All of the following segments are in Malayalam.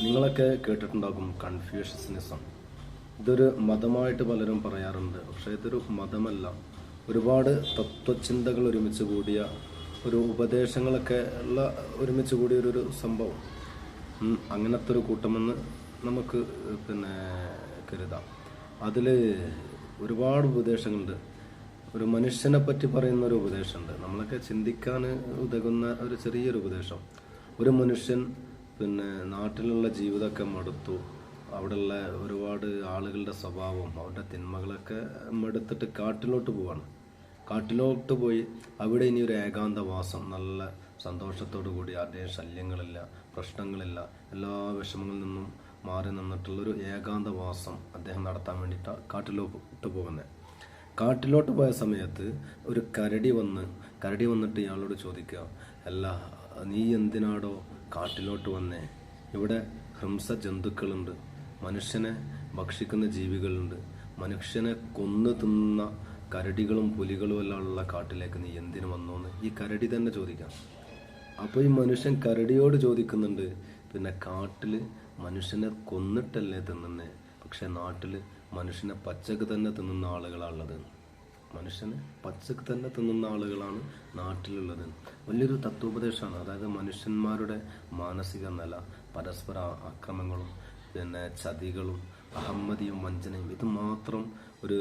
നിങ്ങളൊക്കെ കേട്ടിട്ടുണ്ടാകും കൺഫ്യൂഷ്യനിസം. ഇതൊരു മതമായിട്ട് പലരും പറയാറുണ്ട്. പക്ഷേ ഇതൊരു മതമല്ല. ഒരുപാട് തത്വചിന്തകൾ ഒരുമിച്ച് കൂടിയ ഒരു ഉപദേശങ്ങളൊക്കെ ഉള്ള ഒരുമിച്ച് കൂടിയ ഒരു സംഭവം. അങ്ങനത്തെ ഒരു കൂട്ടമെന്ന് നമുക്ക് കരുതാം. അതിൽ ഒരുപാട് ഉപദേശങ്ങളുണ്ട്. ഒരു മനുഷ്യനെ പറ്റി പറയുന്ന ഒരു ഉപദേശമുണ്ട്. നമ്മളൊക്കെ ചിന്തിക്കാൻ ഉതകുന്ന ഒരു ചെറിയൊരു ഉപദേശം. ഒരു മനുഷ്യൻ നാട്ടിലുള്ള ജീവിതമൊക്കെ മടുത്തു. അവിടെയുള്ള ഒരുപാട് ആളുകളുടെ സ്വഭാവം, അവരുടെ തിന്മകളൊക്കെ മടുത്തിട്ട് കാട്ടിലോട്ട് പോവാണ്. കാട്ടിലോട്ട് പോയി അവിടെ ഇനി ഒരു ഏകാന്തവാസം, നല്ല സന്തോഷത്തോടു കൂടി ആരുടെയും ശല്യങ്ങളില്ല, പ്രശ്നങ്ങളില്ല, എല്ലാ വിഷമങ്ങളിൽ നിന്നും മാറി നിന്നിട്ടുള്ളൊരു ഏകാന്തവാസം അദ്ദേഹം നടത്താൻ വേണ്ടിയിട്ടാണ് കാട്ടിലോട്ട് പോകുന്നത്. കാട്ടിലോട്ട് പോയ സമയത്ത് ഒരു കരടി വന്നിട്ട് ഇയാളോട് ചോദിക്കുക, അല്ല നീ എന്തിനാടോ കാട്ടിലോട്ട് വന്നേ? ഇവിടെ ഹിംസ ജന്തുക്കളുണ്ട്, മനുഷ്യനെ ഭക്ഷിക്കുന്ന ജീവികളുണ്ട്, മനുഷ്യനെ കൊന്നു തിന്നുന്ന കരടികളും പുലികളും എല്ലാം ഉള്ള കാട്ടിലേക്ക് നീ എന്തിനു വന്നോന്ന് ഈ കരടി തന്നെ ചോദിക്കാം. അപ്പോൾ ഈ മനുഷ്യൻ കരടിയോട് ചോദിക്കുന്നുണ്ട്, കാട്ടിൽ മനുഷ്യനെ കൊന്നിട്ടല്ലേ തിന്നുന്നേ, പക്ഷെ നാട്ടിൽ മനുഷ്യനെ പച്ചക്ക് തന്നെ തിന്നുന്ന ആളുകളാണുള്ളത്. മനുഷ്യനെ പച്ചക്ക് തന്നെ തിന്നുന്ന ആളുകളാണ് നാട്ടിലുള്ളത്. വലിയൊരു തത്വോപദേശമാണ്. അതായത് മനുഷ്യന്മാരുടെ മാനസിക നില, പരസ്പര അക്രമങ്ങളും ചതികളും അഹമ്മതിയും വഞ്ചനയും, ഇത് മാത്രം ഒരു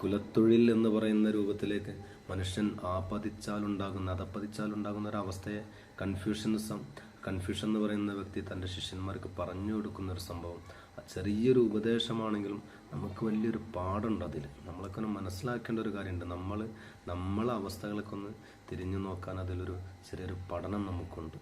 കുലത്തൊഴിൽ എന്ന് പറയുന്ന രൂപത്തിലേക്ക് മനുഷ്യൻ അതപ്പതിച്ചാലുണ്ടാകുന്ന ഒരവസ്ഥയെ കൺഫ്യൂഷൻ എന്ന് പറയുന്ന വ്യക്തി തൻ്റെ ശിഷ്യന്മാർക്ക് പറഞ്ഞു കൊടുക്കുന്ന ഒരു സംഭവം. ചെറിയൊരു ഉപദേശമാണെങ്കിലും നമുക്ക് വലിയൊരു പാടുണ്ട് അതിൽ. നമ്മളൊക്കെ ഒന്ന് മനസ്സിലാക്കേണ്ട ഒരു കാര്യമുണ്ട്. നമ്മളെ അവസ്ഥകളൊക്കെ ഒന്ന് തിരിഞ്ഞു നോക്കാൻ അതിലൊരു ചെറിയൊരു പഠനം നമുക്കുണ്ട്.